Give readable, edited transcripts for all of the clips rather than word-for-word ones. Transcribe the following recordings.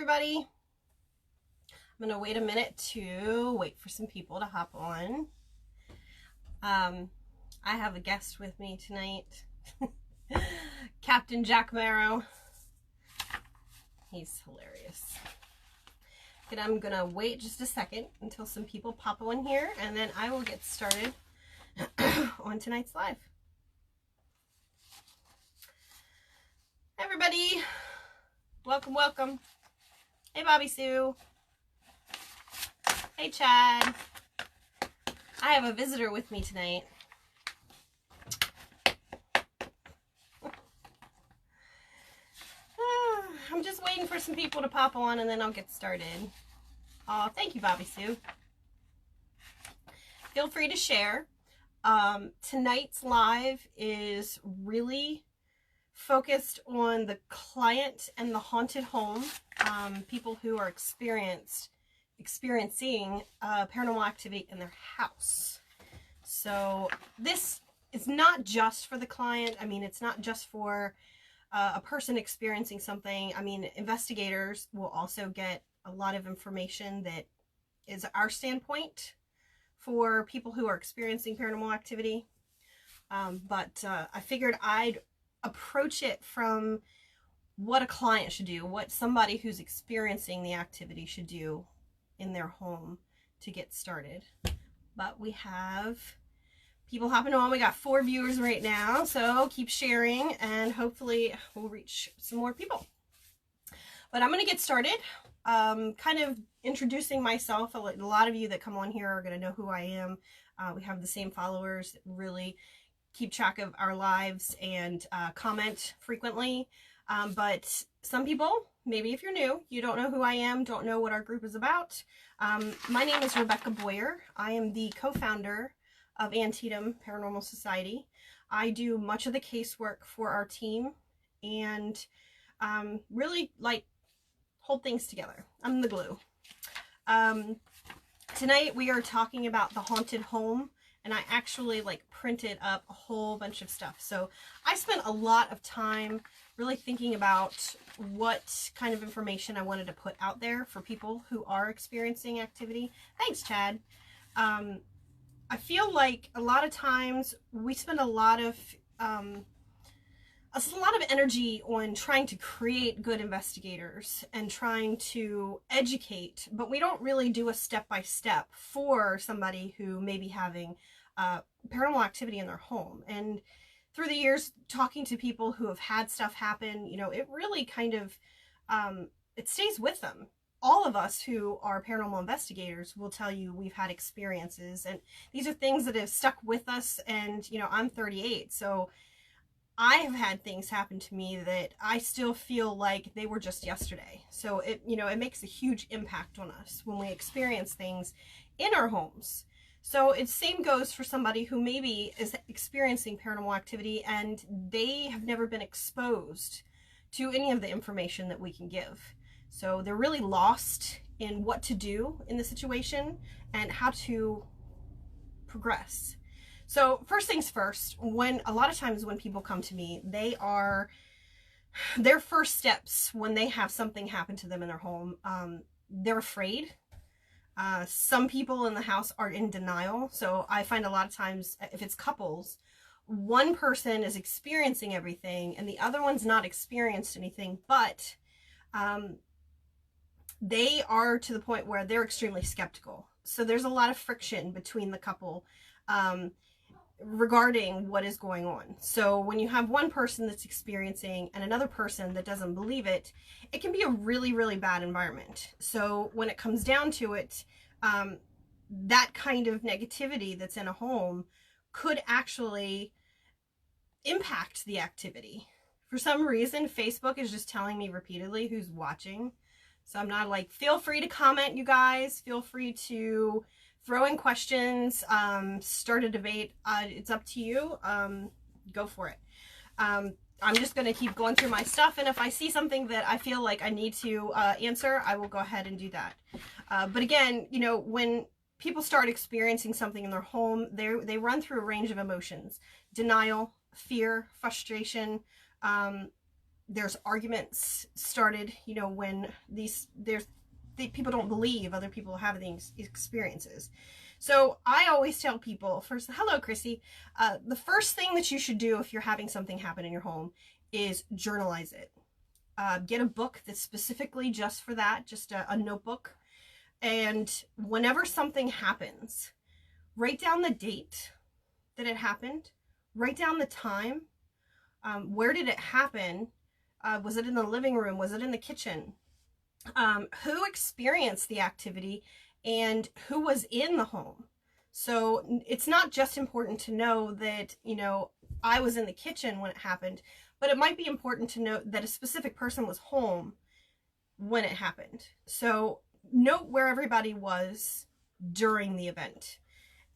everybody. I'm gonna wait a minute to wait for some people to hop on. I have a guest with me tonight. Captain Jack Marrow. He's hilarious. And I'm gonna wait just a second until some people pop on here, and then I will get started on tonight's live. Everybody, welcome. Hey, Bobby Sue. Hey, Chad. I have a visitor with me tonight. I'm just waiting for some people to pop on, and then I'll get started. Oh, thank you, Bobby Sue. Feel free to share. Tonight's live is really focused on the client and the haunted home, people who are experiencing paranormal activity in their house. So this is not just for the client. I mean, it's not just for a person experiencing something. I mean, investigators will also get a lot of information that is our standpoint for people who are experiencing paranormal activity. But I figured I'd approach it from what a client should do, what somebody who's experiencing the activity should do in their home to get started. But we have people hopping on. We got 4 viewers right now, so keep sharing and hopefully we'll reach some more people. But I'm going to get started, kind of introducing myself. A lot of you that come on here are going to know who I am. We have the same followers that really keep track of our lives and comment frequently. But some people, maybe if you're new, you don't know who I am, don't know what our group is about. My name is Rebecca Boyer. I am the co-founder of Antietam Paranormal Society. I do much of the casework for our team and really like hold things together. I'm the glue. Tonight we are talking about the haunted home, and I actually like printed up a whole bunch of stuff. So I spent a lot of time really thinking about what kind of information I wanted to put out there for people who are experiencing activity. Thanks, Chad. I feel like a lot of times we spend a lot of energy on trying to create good investigators and trying to educate, but we don't really do a step-by-step for somebody who may be having paranormal activity in their home. And through the years, talking to people who have had stuff happen, you know, it really kind of, it stays with them. All of us who are paranormal investigators will tell you we've had experiences, and these are things that have stuck with us. And, you know, I'm 38, so I have had things happen to me that I still feel like they were just yesterday. So it, you know, it makes a huge impact on us when we experience things in our homes. So it same goes for somebody who maybe is experiencing paranormal activity and they have never been exposed to any of the information that we can give. So they're really lost in what to do in the situation and how to progress. So first things first, when a lot of times when people come to me, their first steps when they have something happen to them in their home, they're afraid. Some people in the house are in denial. So I find a lot of times if it's couples, one person is experiencing everything and the other one's not experienced anything, but they are to the point where they're extremely skeptical. So there's a lot of friction between the couple regarding what is going on. So when you have one person that's experiencing and another person that doesn't believe it, it can be a really, really bad environment. So when it comes down to it, that kind of negativity that's in a home could actually impact the activity. For some reason, Facebook is just telling me repeatedly who's watching. So I'm not like, feel free to comment, you guys. Feel free to throw in questions, start a debate. It's up to you. Go for it. I'm just going to keep going through my stuff, and if I see something that I feel like I need to answer, I will go ahead and do that. But again, you know, when people start experiencing something in their home, they run through a range of emotions: denial, fear, frustration, there's arguments started, you know, when people don't believe other people have these experiences. So I always tell people first, hello, Chrissy. The first thing that you should do if you're having something happen in your home is journalize it. Get a book that's specifically just for that, just a notebook. And whenever something happens, write down the date that it happened, write down the time. Where did it happen? Was it in the living room? Was it in the kitchen? Who experienced the activity and who was in the home? So it's not just important to know that, you know, I was in the kitchen when it happened, but it might be important to note that a specific person was home when it happened. So note where everybody was during the event,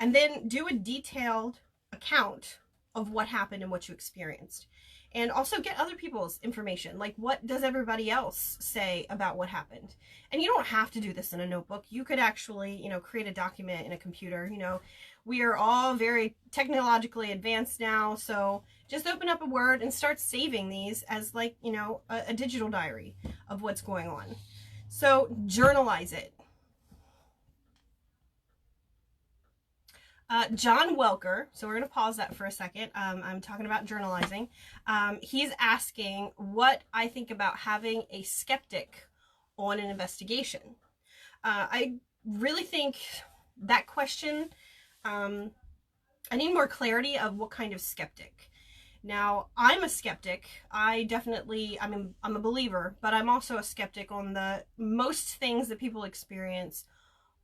and then do a detailed account of what happened and what you experienced. And also get other people's information, like what does everybody else say about what happened. And you don't have to do this in a notebook. You could actually, you know, create a document in a computer. You know, we are all very technologically advanced now, so just open up a Word and start saving these as, like, you know, a digital diary of what's going on. So journalize it. John Welker, so we're going to pause that for a second. I'm talking about journalizing. He's asking what I think about having a skeptic on an investigation. I really think that question, I need more clarity of what kind of skeptic. Now, I'm a skeptic. I'm a believer, but I'm also a skeptic on the most things that people experience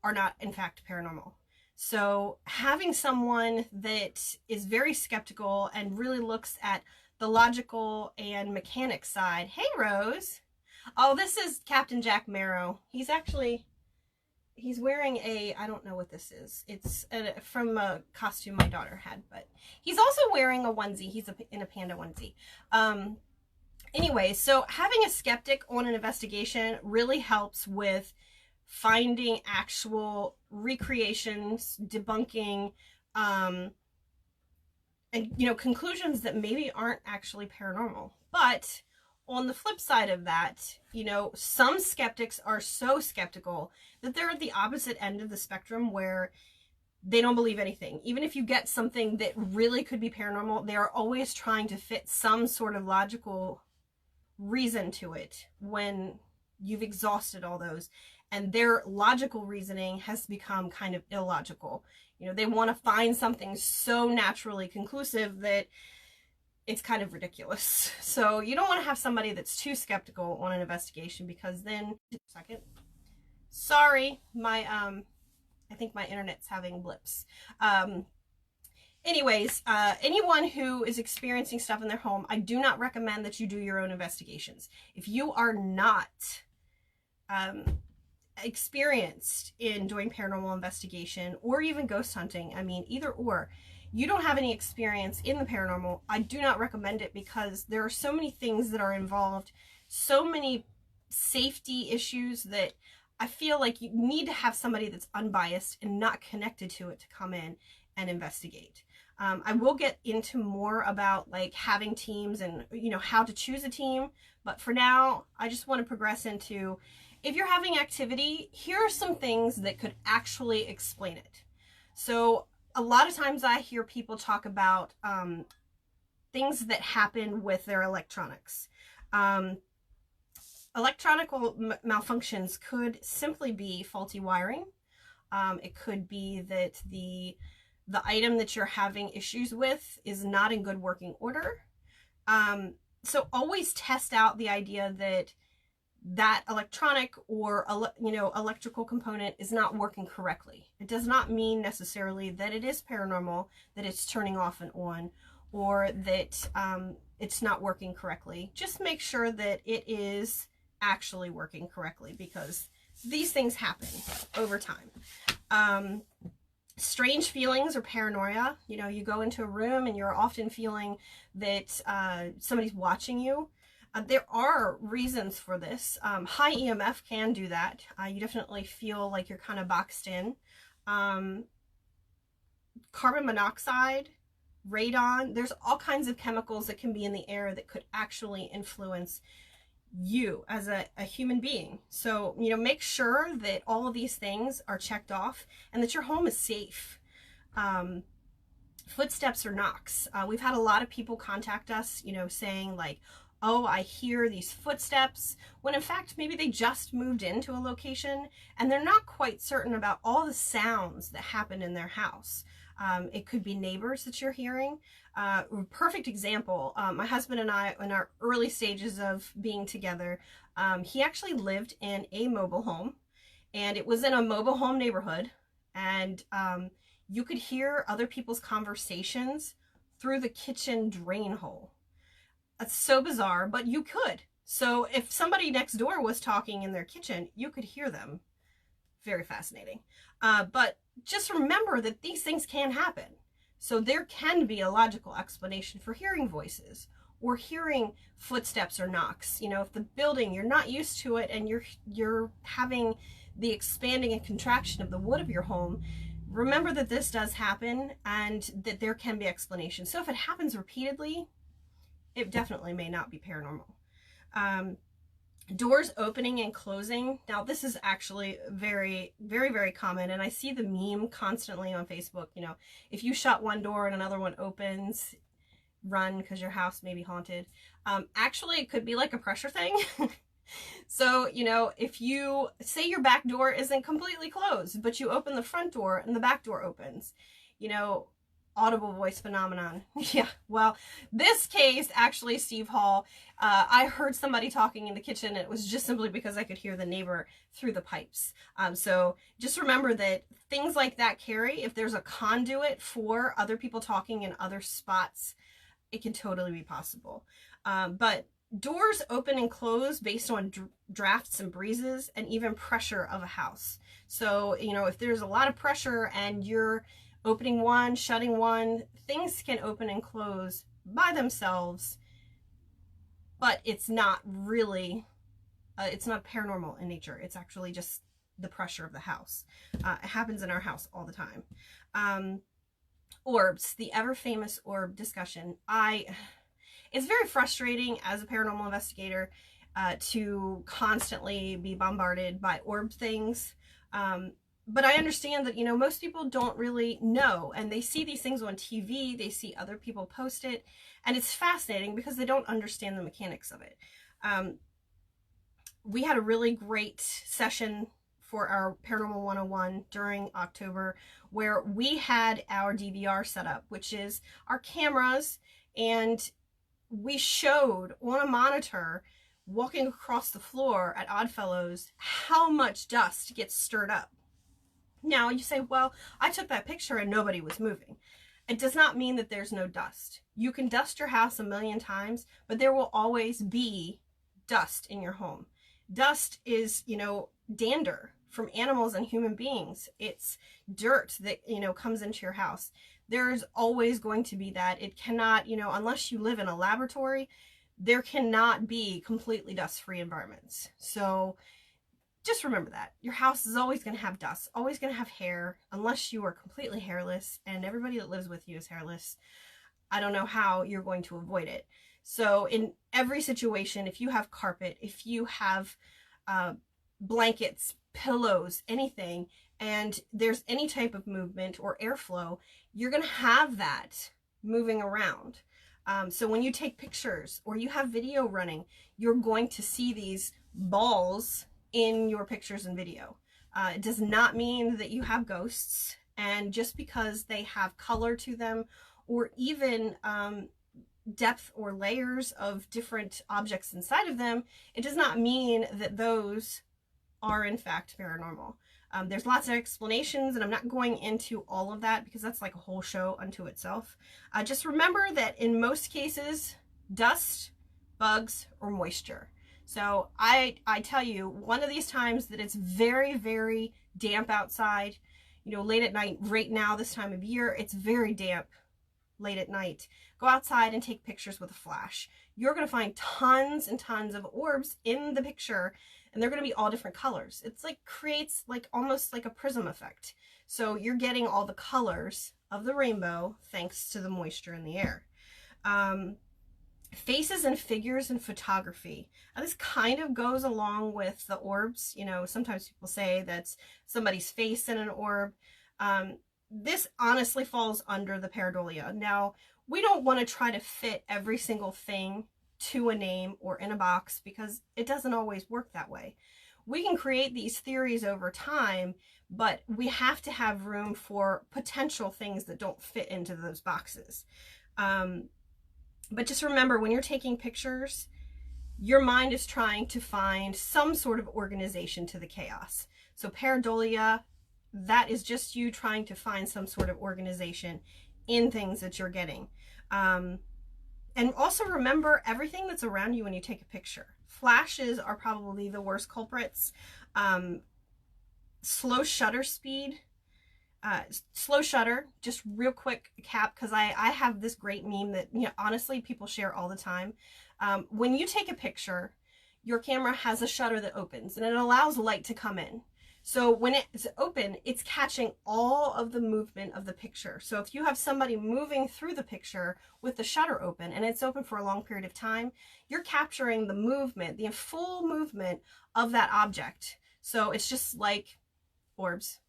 are not, in fact, paranormal. So having someone that is very skeptical and really looks at the logical and mechanic side. Hey, Rose. Oh, this is Captain Jack Marrow. He's wearing I don't know what this is. It's from a costume my daughter had, but he's also wearing a onesie. He's in a panda onesie. Anyway, so having a skeptic on an investigation really helps with finding actual recreations, debunking, and, you know, conclusions that maybe aren't actually paranormal. But on the flip side of that, you know, some skeptics are so skeptical that they're at the opposite end of the spectrum where they don't believe anything. Even if you get something that really could be paranormal, they are always trying to fit some sort of logical reason to it when you've exhausted all those. And their logical reasoning has become kind of illogical. You know, they want to find something so naturally conclusive that it's kind of ridiculous. So you don't want to have somebody that's too skeptical on an investigation, because then, sorry, I think my internet's having blips. Anyways, anyone who is experiencing stuff in their home, I do not recommend that you do your own investigations. If you are not experienced in doing paranormal investigation or even ghost hunting, I mean, either or, you don't have any experience in the paranormal, I do not recommend it, because there are so many things that are involved, so many safety issues, that I feel like you need to have somebody that's unbiased and not connected to it to come in and investigate. I will get into more about like having teams and, you know, how to choose a team, but for now I just want to progress into, if you're having activity, here are some things that could actually explain it. So a lot of times I hear people talk about things that happen with their electronics. Electronic malfunctions could simply be faulty wiring. It could be that the item that you're having issues with is not in good working order. So always test out the idea that that electronic or, you know, electrical component is not working correctly. It does not mean necessarily that it is paranormal, that it's turning off and on, or that it's not working correctly. Just make sure that it is actually working correctly, because these things happen over time. Strange feelings or paranoia. You know, you go into a room and you're often feeling that somebody's watching you. There are reasons for this. High EMF can do that. You definitely feel like you're kind of boxed in. Carbon monoxide, radon. There's all kinds of chemicals that can be in the air that could actually influence you as a human being. So, you know, make sure that all of these things are checked off and that your home is safe. Footsteps or knocks. We've had a lot of people contact us, you know, saying like, oh, I hear these footsteps, when in fact, maybe they just moved into a location and they're not quite certain about all the sounds that happen in their house. It could be neighbors that you're hearing. Perfect example, my husband and I, in our early stages of being together, he actually lived in a mobile home, and it was in a mobile home neighborhood, and you could hear other people's conversations through the kitchen drain hole. It's so bizarre, but you could. So if somebody next door was talking in their kitchen, you could hear them. Very fascinating. But just remember that these things can happen. So there can be a logical explanation for hearing voices or hearing footsteps or knocks. You know, if the building, you're not used to it and you're having the expanding and contraction of the wood of your home, remember that this does happen and that there can be explanations. So if it happens repeatedly, it definitely may not be paranormal. Doors opening and closing. Now, this is actually very, very, very common, and I see the meme constantly on Facebook. You know, if you shut one door and another one opens, run because your house may be haunted. Actually, it could be like a pressure thing. So, you know, if you say your back door isn't completely closed, but you open the front door and the back door opens, you know, audible voice phenomenon. Yeah, well, this case, actually, Steve Hall, I heard somebody talking in the kitchen, and it was just simply because I could hear the neighbor through the pipes. So just remember that things like that carry. If there's a conduit for other people talking in other spots, it can totally be possible. But doors open and close based on drafts and breezes and even pressure of a house. So, you know, if there's a lot of pressure and you're opening one, shutting one, things can open and close by themselves, but it's not really, it's not paranormal in nature. It's actually just the pressure of the house. It happens in our house all the time. Orbs, the ever famous orb discussion. It's very frustrating as a paranormal investigator to constantly be bombarded by orb things. But I understand that, you know, most people don't really know, and they see these things on TV, they see other people post it, and it's fascinating because they don't understand the mechanics of it. We had a really great session for our Paranormal 101 during October where we had our DVR set up, which is our cameras, and we showed on a monitor walking across the floor at Oddfellows how much dust gets stirred up. Now you say, well, I took that picture and nobody was moving. It does not mean that there's no dust. You can dust your house a million times, but there will always be dust in your home. Dust is, you know, dander from animals and human beings. It's dirt that, you know, comes into your house. There's always going to be that. It cannot, you know, unless you live in a laboratory, there cannot be completely dust-free environments. So just remember that. Your house is always going to have dust, always going to have hair, unless you are completely hairless, and everybody that lives with you is hairless. I don't know how you're going to avoid it. So in every situation, if you have carpet, if you have blankets, pillows, anything, and there's any type of movement or airflow, you're going to have that moving around. So when you take pictures or you have video running, you're going to see these balls in your pictures and video. It does not mean that you have ghosts, and just because they have color to them or even depth or layers of different objects inside of them, it does not mean that those are in fact paranormal. There's lots of explanations, and I'm not going into all of that because that's like a whole show unto itself. Just remember that in most cases, dust, bugs, or moisture. So I tell you, one of these times that it's very, very damp outside, you know, late at night, right now, this time of year, it's very damp late at night. Go outside and take pictures with a flash. You're going to find tons and tons of orbs in the picture, and they're going to be all different colors. It's like creates like almost like a prism effect. So you're getting all the colors of the rainbow thanks to the moisture in the air. Faces and figures in photography. Now, this kind of goes along with the orbs. You know, sometimes people say that's somebody's face in an orb. This honestly falls under the pareidolia. Now, we don't want to try to fit every single thing to a name or in a box because it doesn't always work that way. We can create these theories over time, but we have to have room for potential things that don't fit into those boxes. But just remember, when you're taking pictures, your mind is trying to find some sort of organization to the chaos. So pareidolia, that is just you trying to find some sort of organization in things that you're getting. And also remember everything that's around you when you take a picture. Flashes are probably the worst culprits. Slow shutter speed. Slow shutter, just real quick cap, because I have this great meme that, you know, honestly people share all the time. When you take a picture, your camera has a shutter that opens and it allows light to come in. So when it's open, it's catching all of the movement of the picture. So if you have somebody moving through the picture with the shutter open and it's open for a long period of time, you're capturing the movement, the full movement of that object. So it's just like orbs.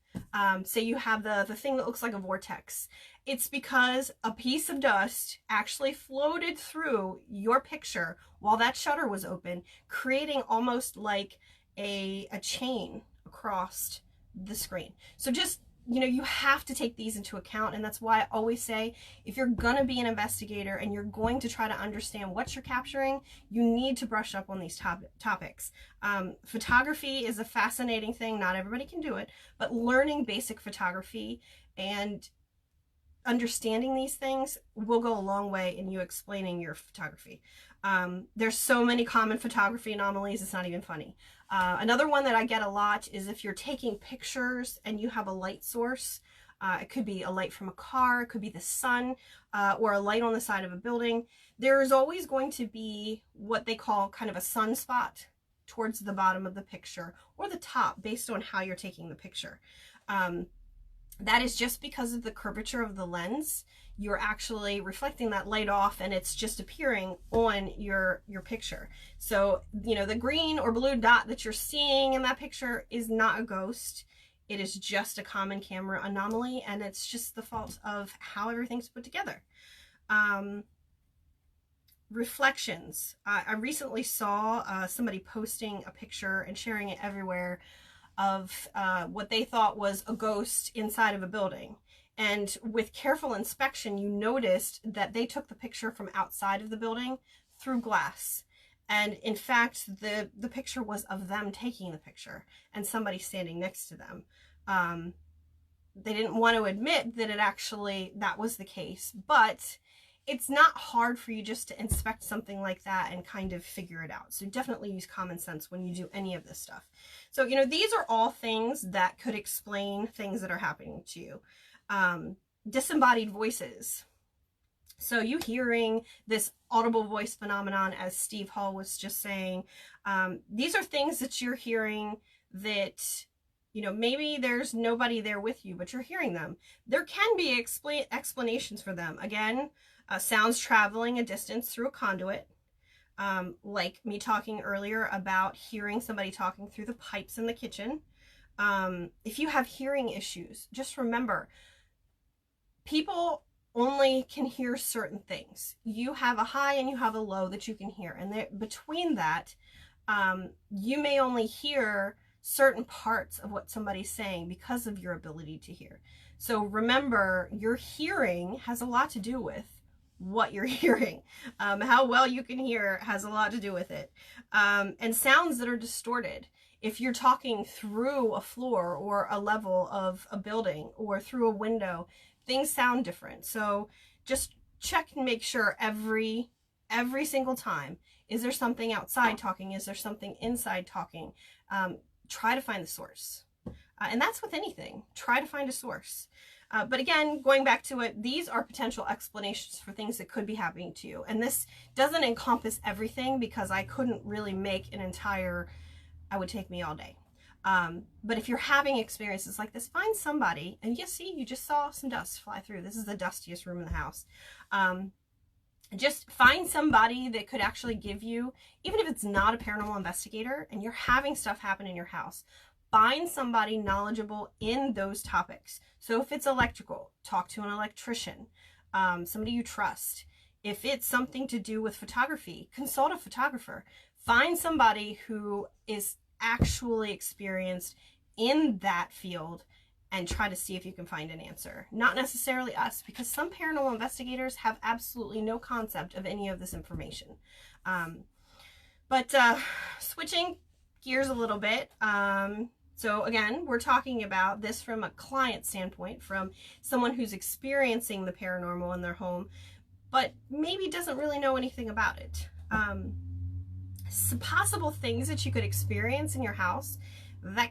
Say you have the thing that looks like a vortex. It's because a piece of dust actually floated through your picture while that shutter was open, creating almost like a chain across the screen. So just, you know, you have to take these into account, and that's why I always say, if you're gonna be an investigator and you're going to try to understand what you're capturing, you need to brush up on these topics. Photography is a fascinating thing. Not everybody can do it, but learning basic photography and understanding these things will go a long way in you explaining your photography. There's so many common photography anomalies, it's not even funny. Another one that I get a lot is if you're taking pictures and you have a light source. It could be a light from a car, it could be the sun, or a light on the side of a building. There's always going to be what they call kind of a sunspot towards the bottom of the picture or the top based on how you're taking the picture. That is just because of the curvature of the lens. You're actually reflecting that light off and it's just appearing on your picture. So, you know, the green or blue dot that you're seeing in that picture is not a ghost. It is just a common camera anomaly, and it's just the fault of how everything's put together. Reflections. I recently saw somebody posting a picture and sharing it everywhere of what they thought was a ghost inside of a building. And with careful inspection, you noticed that they took the picture from outside of the building through glass. And in fact, the picture was of them taking the picture and somebody standing next to them. They didn't want to admit that that was the case, but it's not hard for you just to inspect something like that and kind of figure it out. So definitely use common sense when you do any of this stuff. So, you know, these are all things that could explain things that are happening to you. Disembodied voices. So you hearing this audible voice phenomenon, as Steve Hall was just saying, these are things that you're hearing that, you know, maybe there's nobody there with you, but you're hearing them. There can be explanations for them. Again, sounds traveling a distance through a conduit, like me talking earlier about hearing somebody talking through the pipes in the kitchen. If you have hearing issues, just remember, people only can hear certain things. You have a high and you have a low that you can hear, and between that, you may only hear certain parts of what somebody's saying because of your ability to hear. So remember, your hearing has a lot to do with what you're hearing. How well you can hear has a lot to do with it. And sounds that are distorted. If you're talking through a floor or a level of a building or through a window, things sound different. So just check and make sure every single time. Is there something outside talking? Is there something inside talking? Try to find the source. And that's with anything. Try to find a source. But again, going back to it, these are potential explanations for things that could be happening to you. And this doesn't encompass everything because I couldn't really make an entire, it would take me all day. But if you're having experiences like this, find somebody, and see, you just saw some dust fly through. This is the dustiest room in the house. Just find somebody that could actually give you, even if it's not a paranormal investigator and you're having stuff happen in your house, find somebody knowledgeable in those topics. So if it's electrical, talk to an electrician, somebody you trust. If it's something to do with photography, consult a photographer. Find somebody who is actually experienced in that field and try to see if you can find an answer. Not necessarily us, because some paranormal investigators have absolutely no concept of any of this information. But switching gears a little bit, so again, we're talking about this from a client standpoint, from someone who's experiencing the paranormal in their home, but maybe doesn't really know anything about it. Some possible things that you could experience in your house that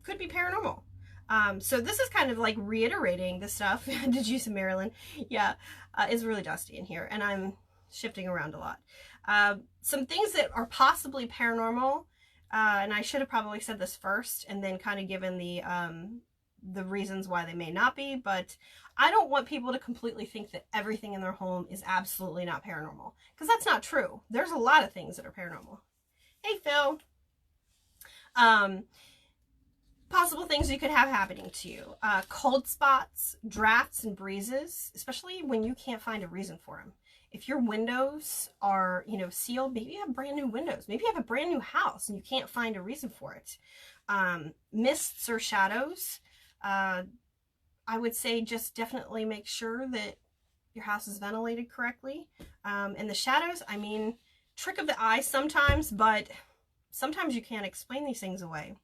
could be paranormal. So this is kind of like reiterating the stuff. Did you see Marilyn? Yeah, it's really dusty in here, and I'm shifting around a lot. Some things that are possibly paranormal, and I should have probably said this first and then kind of given the reasons why they may not be, but I don't want people to completely think that everything in their home is absolutely not paranormal, because that's not true. There's a lot of things that are paranormal. Hey, Phil. Possible things you could have happening to you. Cold spots, drafts, and breezes, especially when you can't find a reason for them. If your windows are, sealed, maybe you have brand new windows. Maybe you have a brand new house and you can't find a reason for it. Mists or shadows. I would say just definitely make sure that your house is ventilated correctly. And the shadows, I mean, trick of the eye sometimes, but sometimes you can't explain these things away.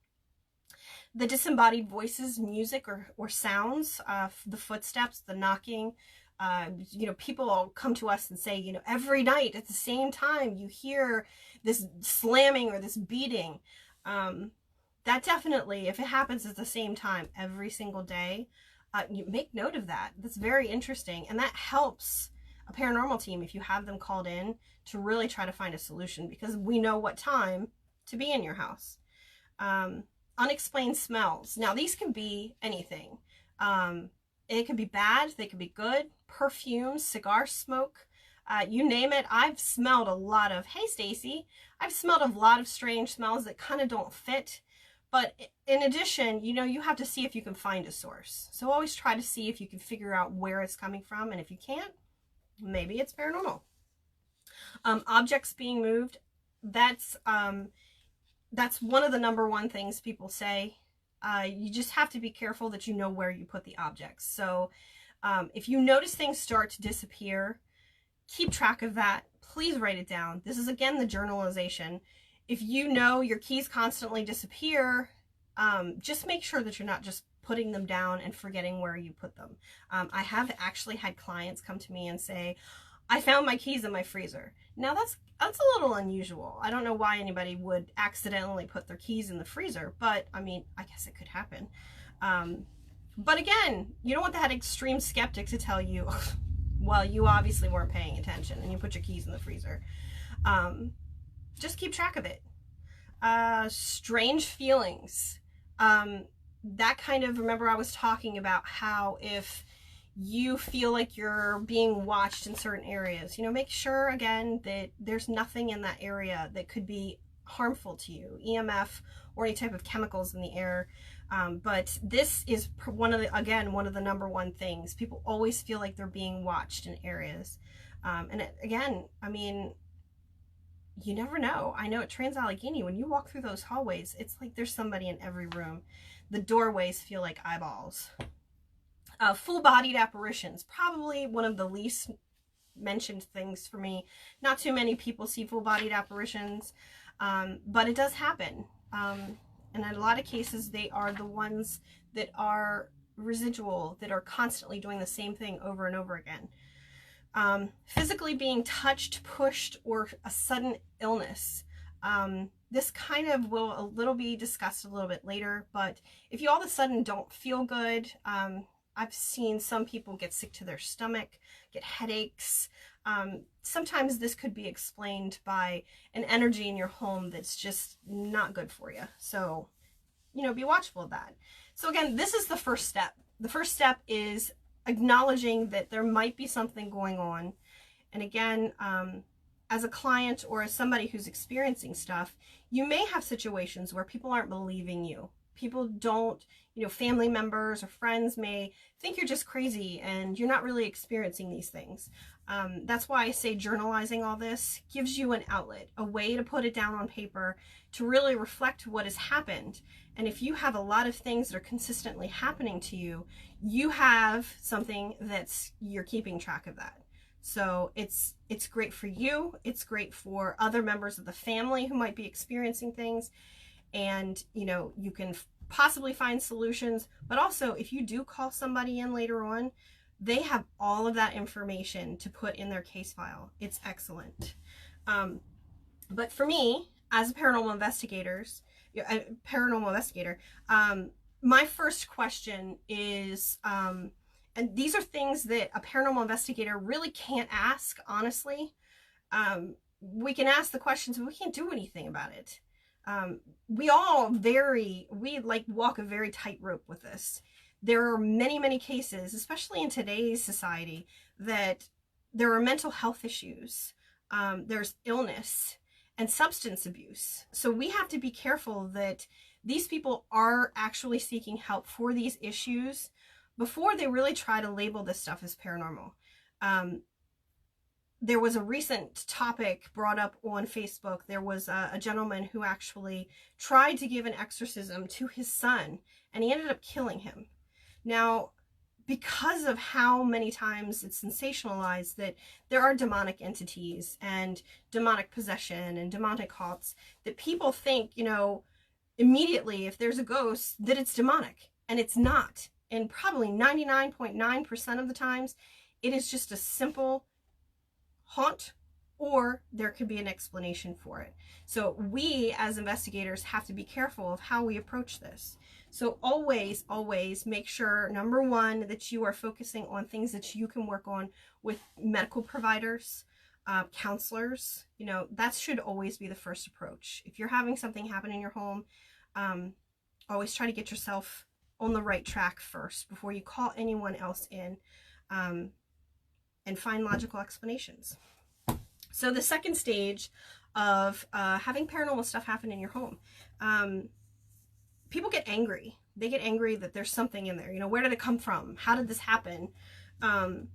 The disembodied voices, music, or sounds, the footsteps, the knocking. People come to us and say, every night at the same time you hear this slamming or this beating. That definitely, if it happens at the same time every single day, you make note of that. That's very interesting, and that helps a paranormal team, if you have them called in, to really try to find a solution, because we know what time to be in your house. Unexplained smells. Now, these can be anything. It could be bad, they could be good. Perfumes, cigar smoke, you name it. I've smelled a lot of, hey Stacy, I've smelled a lot of strange smells that kind of don't fit. But in addition, you have to see if you can find a source. So always try to see if you can figure out where it's coming from. And if you can't, maybe it's paranormal. Objects being moved. That's one of the number one things people say. You just have to be careful that you know where you put the objects. So if you notice things start to disappear, keep track of that. Please write it down. This is, again, the journalization. If you know your keys constantly disappear, just make sure that you're not just putting them down and forgetting where you put them. I have actually had clients come to me and say, I found my keys in my freezer. Now that's a little unusual. I don't know why anybody would accidentally put their keys in the freezer, but I mean, I guess it could happen. But again, you don't want that extreme skeptic to tell you, well, you obviously weren't paying attention and you put your keys in the freezer. Just keep track of it. Strange feelings. That kind of, remember I was talking about how if you feel like you're being watched in certain areas, make sure, again, that there's nothing in that area that could be harmful to you, EMF or any type of chemicals in the air. But this is one of the number one things. People always feel like they're being watched in areas. Again, I mean, you never know. I know at Trans-Allegheny, when you walk through those hallways, it's like there's somebody in every room. The doorways feel like eyeballs. Full-bodied apparitions, probably one of the least mentioned things for me. Not too many people see full-bodied apparitions, but it does happen. And in a lot of cases, they are the ones that are residual, that are constantly doing the same thing over and over again. Physically being touched, pushed, or a sudden illness. This kind of will a little be discussed a little bit later, but if you all of a sudden don't feel good, I've seen some people get sick to their stomach, get headaches. Sometimes this could be explained by an energy in your home that's just not good for you. So be watchful of that. So again, this is the first step. The first step is acknowledging that there might be something going on. And again, as a client or as somebody who's experiencing stuff, you may have situations where people aren't believing you. People don't, family members or friends may think you're just crazy and you're not really experiencing these things. That's why I say journalizing all this gives you an outlet, a way to put it down on paper to really reflect what has happened. And if you have a lot of things that are consistently happening to you, you have something you're keeping track of that. So it's great for you. It's great for other members of the family who might be experiencing things. And, you can possibly find solutions, but also if you do call somebody in later on, they have all of that information to put in their case file. It's excellent. But for me, as a paranormal investigator, my first question is, and these are things that a paranormal investigator really can't ask, honestly. We can ask the questions, but we can't do anything about it. We walk a very tightrope with this. There are many, many cases, especially in today's society, that there are mental health issues. There's illness and substance abuse. So we have to be careful that these people are actually seeking help for these issues before they really try to label this stuff as paranormal. There was a recent topic brought up on Facebook. There was a gentleman who actually tried to give an exorcism to his son, and he ended up killing him. Now, because of how many times it's sensationalized that there are demonic entities and demonic possession and demonic cults, that people think, immediately if there's a ghost, that it's demonic, and it's not. And probably 99.9% of the times, it is just a simple haunt, or there could be an explanation for it. So we as investigators have to be careful of how we approach this. So always, always make sure, number one, that you are focusing on things that you can work on with medical providers, counselors. That should always be the first approach. If you're having something happen in your home, always try to get yourself on the right track first before you call anyone else in, and find logical explanations. So the second stage of having paranormal stuff happen in your home, people get angry. They get angry that there's something in there. Where did it come from? How did this happen? And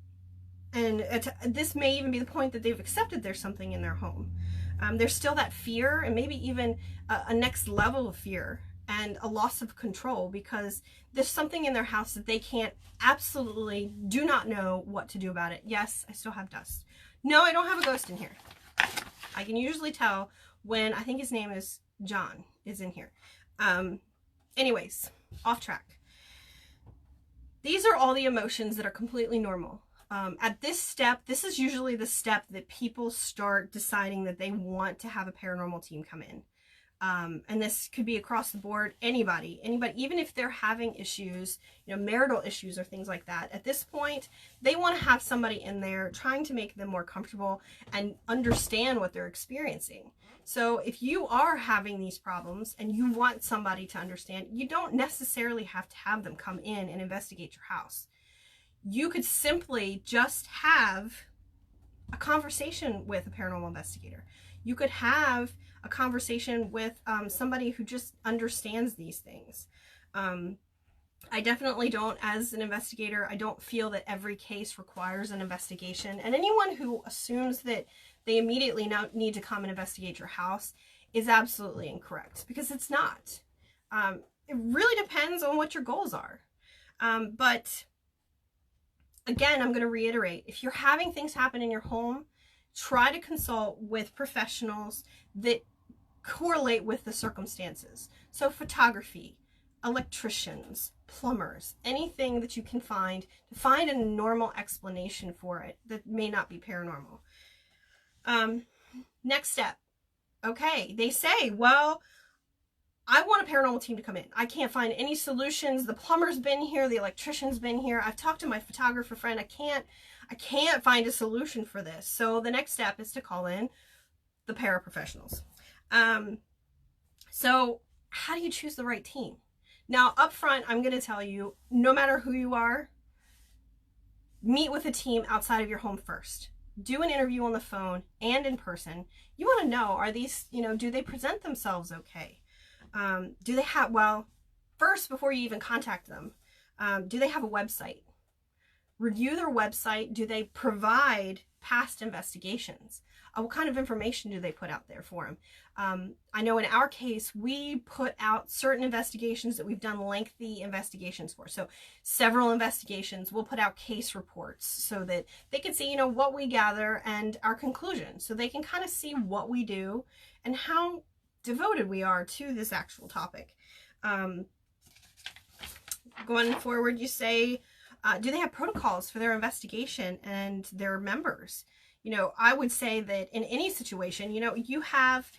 this may even be the point that they've accepted there's something in their home. There's still that fear, and maybe even a next level of fear and a loss of control, because there's something in their house that they absolutely do not know what to do about it. Yes, I still have dust. No, I don't have a ghost in here. I can usually tell when, I think his name is John, is in here. Anyways, off track. These are all the emotions that are completely normal. At this step, this is usually the step that people start deciding that they want to have a paranormal team come in. And this could be across the board, anybody, even if they're having issues, marital issues or things like that. At this point, they want to have somebody in there trying to make them more comfortable and understand what they're experiencing. So if you are having these problems and you want somebody to understand, you don't necessarily have to have them come in and investigate your house. You could simply just have a conversation with a paranormal investigator. You could have a conversation with somebody who just understands these things. I definitely don't, as an investigator, I don't feel that every case requires an investigation. And anyone who assumes that they immediately now need to come and investigate your house is absolutely incorrect, because it's not. It really depends on what your goals are. But again, I'm going to reiterate, if you're having things happen in your home, try to consult with professionals that correlate with the circumstances. So photography, electricians, plumbers, anything that you can find to find a normal explanation for it that may not be paranormal. Next step. Okay, they say, well, I want a paranormal team to come in. I can't find any solutions. The plumber's been here, the electrician's been here. I've talked to my photographer friend. I can't find a solution for this. So the next step is to call in the paraprofessionals. So how do you choose the right team? Now, up front, I'm going to tell you, no matter who you are, meet with a team outside of your home first. Do an interview on the phone and in person. You want to know, are these, do they present themselves okay? Do they have, well, first, before you even contact them, do they have a website? Review their website. Do they provide past investigations? What kind of information do they put out there for them? I know in our case, we put out certain investigations that we've done lengthy investigations for. So several investigations, we'll put out case reports so that they can see, what we gather and our conclusions. So they can kind of see what we do and how devoted we are to this actual topic. Going forward, you say, do they have protocols for their investigation and their members? I would say that in any situation, you have,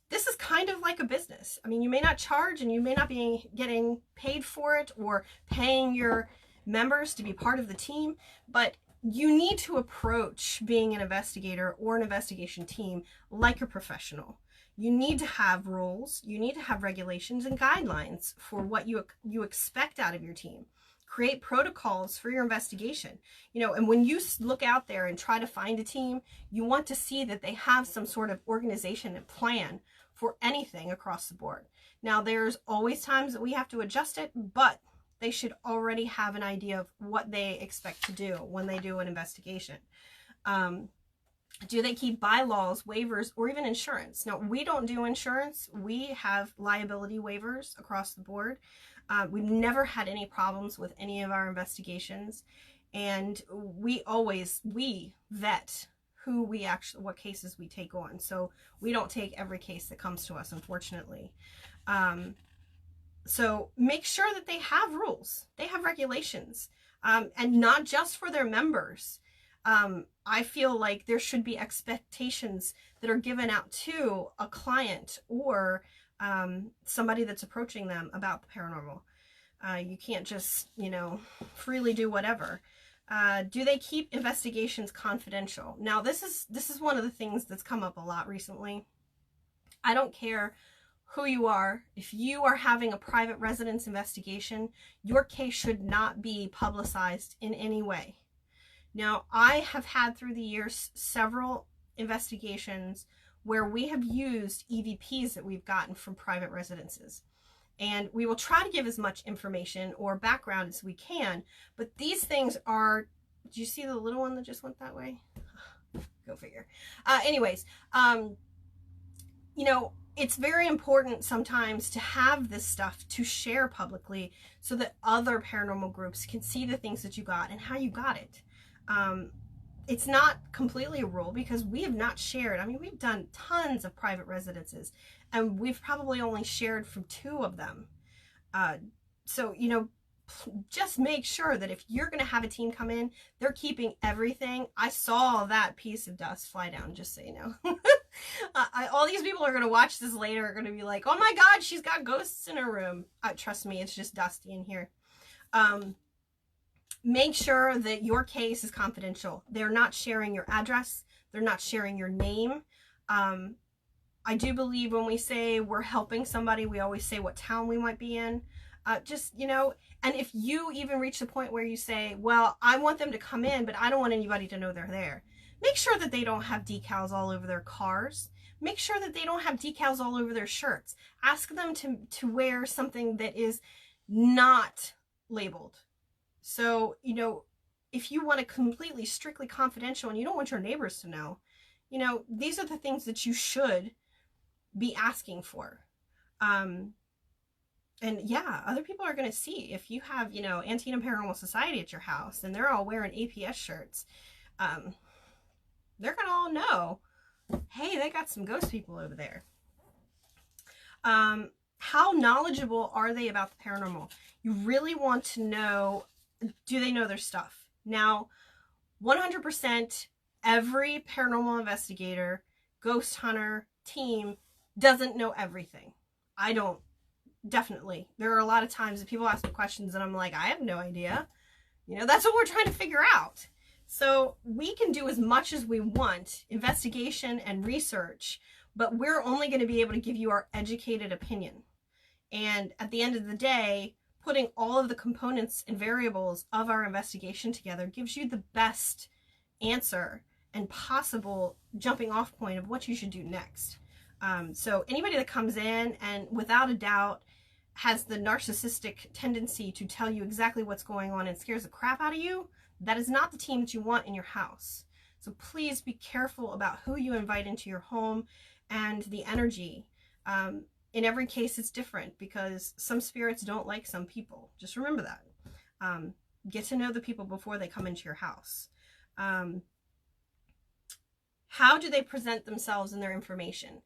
this is kind of like a business. I mean, you may not charge and you may not be getting paid for it or paying your members to be part of the team, but you need to approach being an investigator or an investigation team like a professional. You need to have rules, you need to have regulations and guidelines for what you expect out of your team. Create protocols for your investigation. And when you look out there and try to find a team, you want to see that they have some sort of organization and plan for anything across the board. Now, there's always times that we have to adjust it, but they should already have an idea of what they expect to do when they do an investigation. Do they keep bylaws, waivers, or even insurance? Now, we don't do insurance. We have liability waivers across the board. We've never had any problems with any of our investigations, and we vet what cases we take on. So we don't take every case that comes to us, unfortunately. So make sure that they have rules, they have regulations, and not just for their members. I feel like there should be expectations that are given out to a client or somebody that's approaching them about the paranormal. You can't just, freely do whatever. Do they keep investigations confidential? Now, this is one of the things that's come up a lot recently. I don't care who you are. If you are having a private residence investigation, your case should not be publicized in any way. Now, I have had through the years several investigations where we have used EVPs that we've gotten from private residences. And we will try to give as much information or background as we can, but these things are, do you see the little one that just went that way? Go figure. Anyways, it's very important sometimes to have this stuff to share publicly so that other paranormal groups can see the things that you got and how you got it. It's not completely a rule because we have not shared. I mean, we've done tons of private residences and we've probably only shared from 2 of them. So, just make sure that if you're going to have a team come in, they're keeping everything. I saw that piece of dust fly down, just so you know. All these people are going to watch this later are going to be like, oh my God, she's got ghosts in her room. Trust me, it's just dusty in here. Make sure that your case is confidential. They're not sharing your address. They're not sharing your name. I do believe when we say we're helping somebody, we always say what town we might be in. And if you even reach the point where you say, well, I want them to come in, but I don't want anybody to know they're there. Make sure that they don't have decals all over their cars. Make sure that they don't have decals all over their shirts. Ask them to wear something that is not labeled. So, if you want it completely strictly confidential and you don't want your neighbors to know, these are the things that you should be asking for. And yeah, other people are going to see if you have, Antietam Paranormal Society at your house and they're all wearing APS shirts. They're going to all know, hey, they got some ghost people over there. How knowledgeable are they about the paranormal? You really want to know, do they know their stuff? Now, 100% every paranormal investigator, ghost hunter, team doesn't know everything. I don't. Definitely. There are a lot of times that people ask me questions and I'm like, I have no idea. That's what we're trying to figure out. So we can do as much as we want, investigation and research, but we're only going to be able to give you our educated opinion. And at the end of the day, putting all of the components and variables of our investigation together gives you the best answer and possible jumping off point of what you should do next. So anybody that comes in and without a doubt has the narcissistic tendency to tell you exactly what's going on and scares the crap out of you, that is not the team that you want in your house. So please be careful about who you invite into your home and the energy. In every case, it's different because some spirits don't like some people. Just remember that. Get to know the people before they come into your house. How do they present themselves and their information?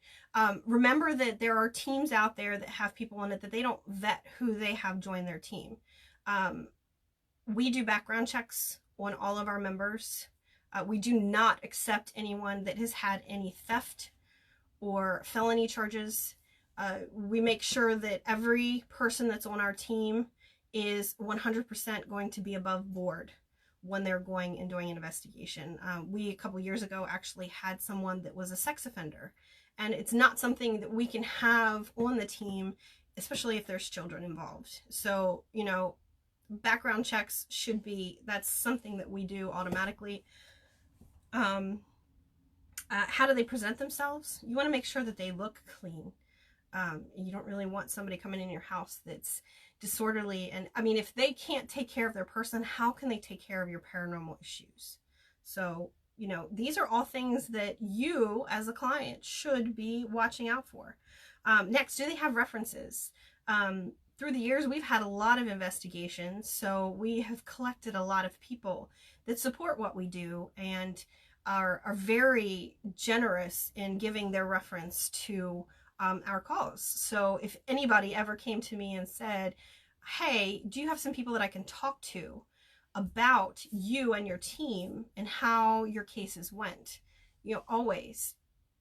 Remember that there are teams out there that have people in it that they don't vet who they have join their team. We do background checks on all of our members. We do not accept anyone that has had any theft or felony charges. We make sure that every person that's on our team is 100% going to be above board when they're going and doing an investigation. We, a couple years ago, actually had someone that was a sex offender. And it's not something that we can have on the team, especially if there's children involved. So, you know, background checks should be, that's something that we do automatically. How do they present themselves? You want to make sure that they look clean. You don't really want somebody coming in your house that's disorderly. And I mean, if they can't take care of their person, how can they take care of your paranormal issues? So, you know, these are all things that you as a client should be watching out for. Next, do they have references? Through the years, we've had a lot of investigations, so we have collected a lot of people that support what we do and are very generous in giving their reference to our calls. So if anybody ever came to me and said, hey, do you have some people that I can talk to about you and your team and how your cases went? You know, always,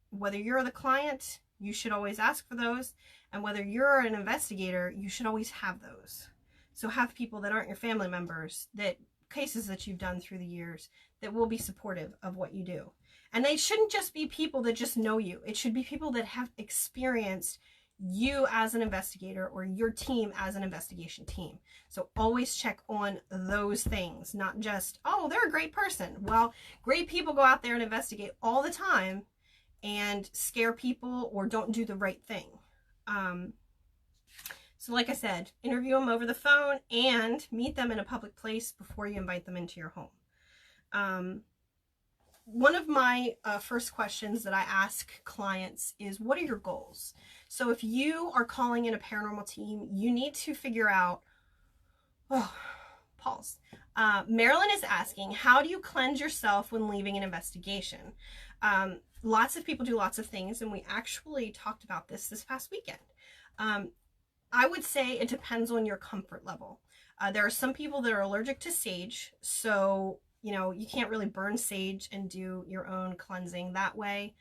whether you're the client, you should always ask for those. And whether you're an investigator, you should always have those. So have people that aren't your family members, that cases that you've done through the years, that will be supportive of what you do. And they shouldn't just be people that just know you. It should be people that have experienced you as an investigator or your team as an investigation team. So always check on those things, not just, oh, they're a great person. Well, great people go out there and investigate all the time and scare people or don't do the right thing. So like I said, interview them over the phone and meet them in a public place before you invite them into your home. One of my first questions that I ask clients is, what are your goals? So if you are calling in a paranormal team, you need to figure out, pause. Marilyn is asking, how do you cleanse yourself when leaving an investigation? Lots of people do lots of things, and we actually talked about this past weekend. I would say it depends on your comfort level. There are some people that are allergic to sage, so you know, you can't really burn sage and do your own cleansing that way.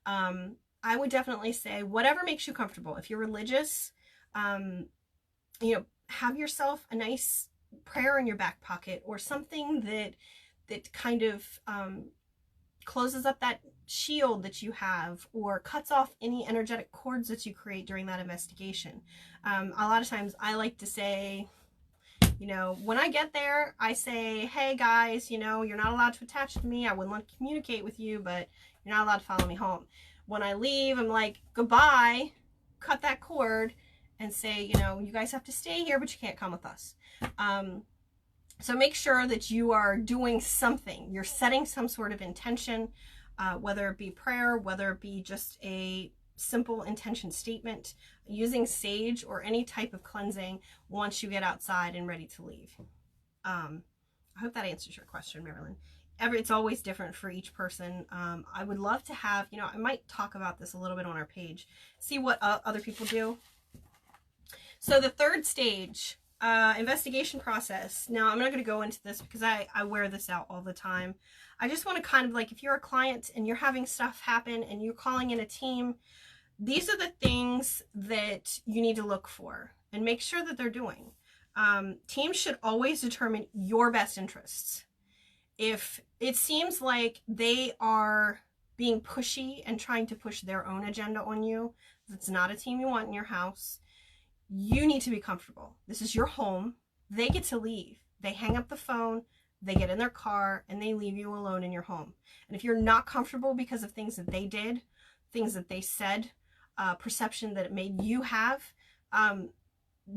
I would definitely say whatever makes you comfortable. If you're religious, you know, have yourself a nice prayer in your back pocket or something that kind of closes up that shield that you have or cuts off any energetic cords that you create during that investigation. A lot of times I like to say, you know, when I get there, I say, hey guys, you know, you're not allowed to attach to me. I wouldn't want to communicate with you, but you're not allowed to follow me home. When I leave, I'm like, goodbye, cut that cord and say, you know, you guys have to stay here, but you can't come with us. So make sure that you are doing something. You're setting some sort of intention, whether it be prayer, whether it be just a simple intention statement, using sage or any type of cleansing once you get outside and ready to leave. I hope that answers your question, Marilyn. It's always different for each person. I would love to have, you know, I might talk about this a little bit on our page, see what other people do. So the third stage, investigation process. Now, I'm not going to go into this because I wear this out all the time. I just want to kind of like, if you're a client and you're having stuff happen and you're calling in a team, these are the things that you need to look for and make sure that they're doing. Teams should always determine your best interests. If it seems like they are being pushy and trying to push their own agenda on you, that's not a team you want in your house. You need to be comfortable. This is your home. They get to leave. They hang up the phone, they get in their car, and they leave you alone in your home. And if you're not comfortable because of things that they did, things that they said, perception that it made you have,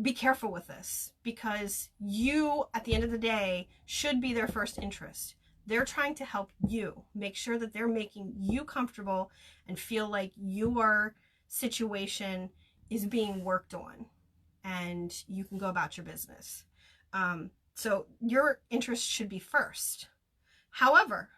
be careful with this, because you, at the end of the day, should be their first interest. They're trying to help you. Make sure that they're making you comfortable and feel like your situation is being worked on and you can go about your business. So your interest should be first. However,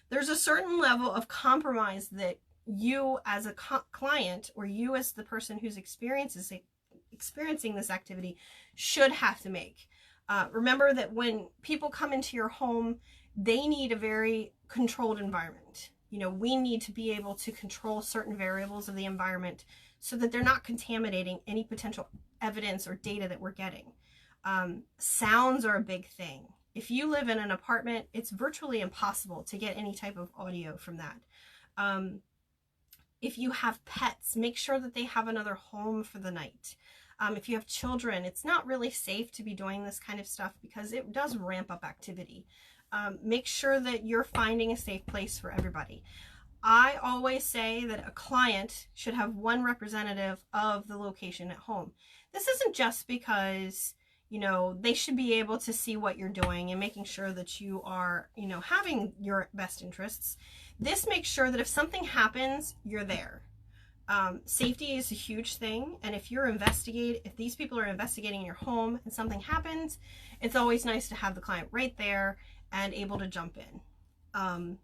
there's a certain level of compromise that you as a client, or you as the person who's experiencing this activity, should have to make. Remember that when people come into your home, they need a very controlled environment. You know, we need to be able to control certain variables of the environment so that they're not contaminating any potential evidence or data that we're getting. Sounds are a big thing. If you live in an apartment, it's virtually impossible to get any type of audio from that. If you have pets, make sure that they have another home for the night. If you have children, it's not really safe to be doing this kind of stuff because it does ramp up activity. Make sure that you're finding a safe place for everybody. I always say that a client should have one representative of the location at home. This isn't just because, you know, they should be able to see what you're doing and making sure that you are, you know, having your best interests. This makes sure that if something happens, you're there. Safety is a huge thing, and if these people are investigating your home and something happens, it's always nice to have the client right there and able to jump in.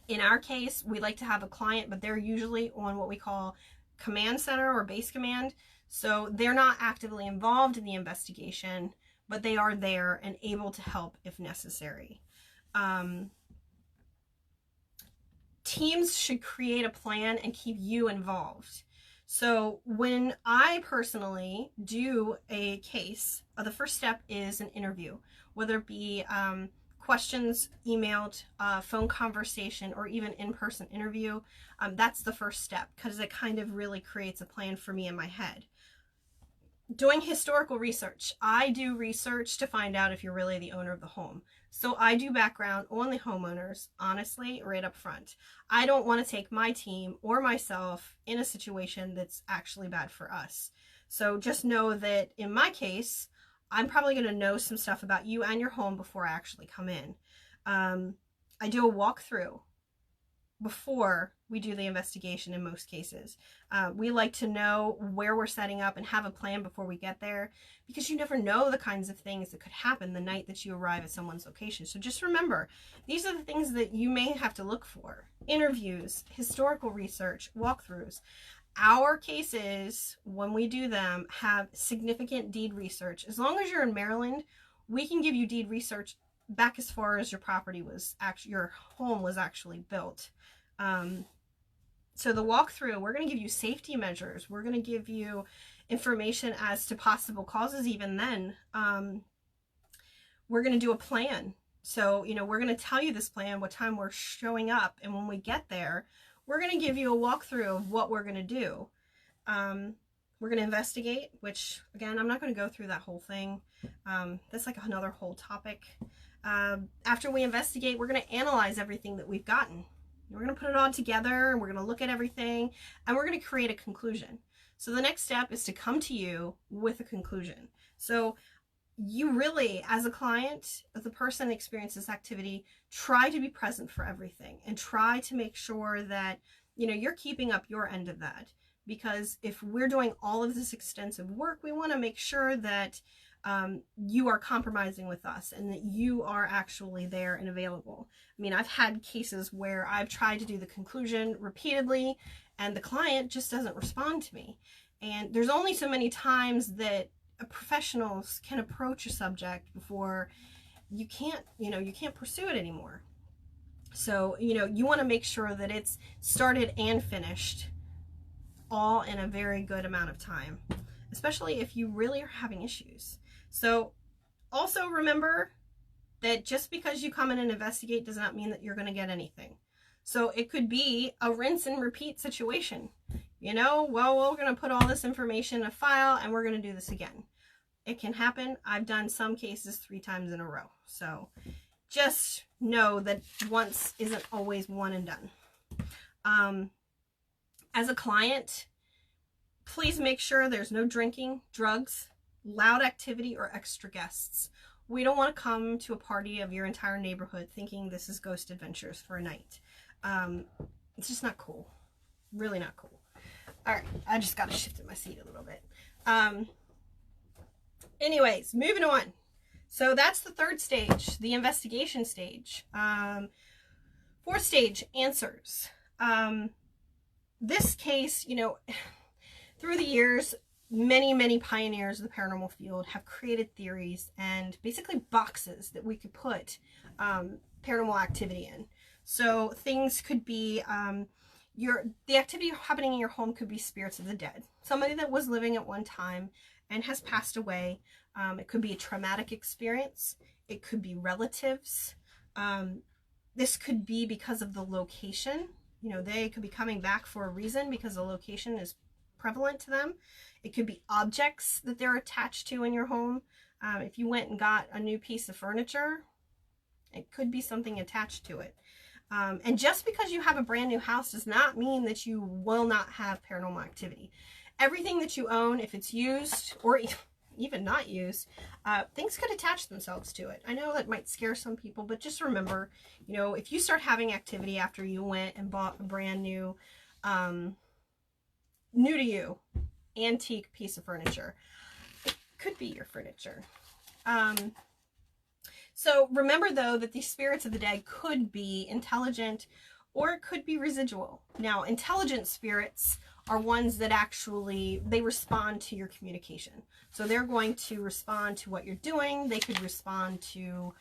In our case, we like to have a client, but they're usually on what we call command center or base command. So they're not actively involved in the investigation, but they are there and able to help if necessary. Teams should create a plan and keep you involved. So when I personally do a case, the first step is an interview, whether it be questions emailed, phone conversation, or even in-person interview. That's the first step because it kind of really creates a plan for me in my head. Doing historical research. I do research to find out if you're really the owner of the home. So I do background on the homeowners, honestly, right up front. I don't want to take my team or myself in a situation that's actually bad for us. So just know that in my case, I'm probably going to know some stuff about you and your home before I actually come in. I do a walkthrough before we do the investigation in most cases. We like to know where we're setting up and have a plan before we get there, because you never know the kinds of things that could happen the night that you arrive at someone's location. So just remember, these are the things that you may have to look for. Interviews, historical research, walkthroughs. Our cases, when we do them, have significant deed research. As long as you're in Maryland, we can give you deed research back as far as your property was actually, your home was actually built. So the walkthrough, we're going to give you safety measures. We're going to give you information as to possible causes. Even then, we're going to do a plan. So, you know, we're going to tell you this plan, what time we're showing up. And when we get there, we're going to give you a walkthrough of what we're going to do. We're going to investigate, which again, I'm not going to go through that whole thing. That's like another whole topic. After we investigate, we're going to analyze everything that we've gotten. We're going to put it all together, and we're going to look at everything, and we're going to create a conclusion. So the next step is to come to you with a conclusion. So you really, as a client, as a person that experiences activity, try to be present for everything and try to make sure that, you know, you're keeping up your end of that. Because if we're doing all of this extensive work, we want to make sure that you are compromising with us and that you are actually there and available. I mean, I've had cases where I've tried to do the conclusion repeatedly and the client just doesn't respond to me. And there's only so many times that professionals can approach a subject before you can't pursue it anymore. So, you know, you want to make sure that it's started and finished all in a very good amount of time, especially if you really are having issues. So also remember that just because you come in and investigate does not mean that you're going to get anything. So it could be a rinse and repeat situation. you know, well, we're going to put all this information in a file and we're going to do this again. It can happen. I've done some cases 3 times in a row. So just know that once isn't always one and done. As a client, please make sure there's no drinking, drugs, loud activity, or extra guests. We don't want to come to a party of your entire neighborhood thinking this is Ghost Adventures for a night. It's just not cool. Really not cool. All right, I just got to shift in my seat a little bit. Anyways, moving on. So that's the 3rd stage, the investigation stage. 4th stage, answers. This case, you know, through the years, many pioneers of the paranormal field have created theories and basically boxes that we could put paranormal activity in. So things could be the activity happening in your home could be spirits of the dead, somebody that was living at one time and has passed away. It could be a traumatic experience. It could be relatives. This could be because of the location. You know, they could be coming back for a reason because the location is prevalent to them. It could be objects that they're attached to in your home. If you went and got a new piece of furniture, it could be something attached to it. And just because you have a brand new house does not mean that you will not have paranormal activity. Everything that you own, if it's used or even not used, things could attach themselves to it. I know that might scare some people, but just remember, you know, if you start having activity after you went and bought a brand new, new to you, antique piece of furniture, it could be your furniture. So remember, though, that these spirits of the dead could be intelligent or it could be residual. Now, intelligent spirits are ones that actually, they respond to your communication. So they're going to respond to what you're doing. They could respond to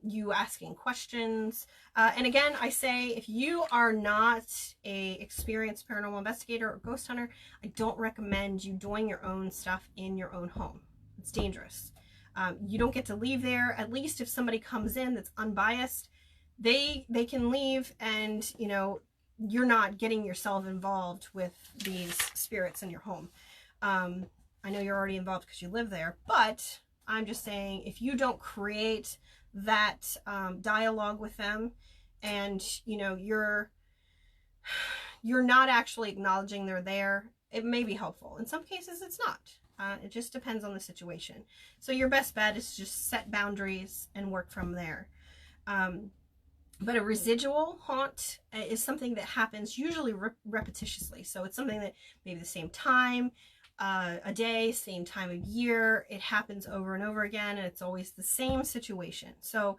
you asking questions. And again, I say, if you are not a experienced paranormal investigator or ghost hunter, I don't recommend you doing your own stuff in your own home. It's dangerous. You don't get to leave there. At least if somebody comes in that's unbiased, they can leave, and you know, you're not getting yourself involved with these spirits in your home. I know you're already involved because you live there, but I'm just saying, if you don't create that dialogue with them, and you know, you're not actually acknowledging they're there, it may be helpful. In some cases it's not. It just depends on the situation. So your best bet is to just set boundaries and work from there. But a residual haunt is something that happens usually repetitiously. So it's something that maybe the same time, a day, same time of year, it happens over and over again, and it's always the same situation. So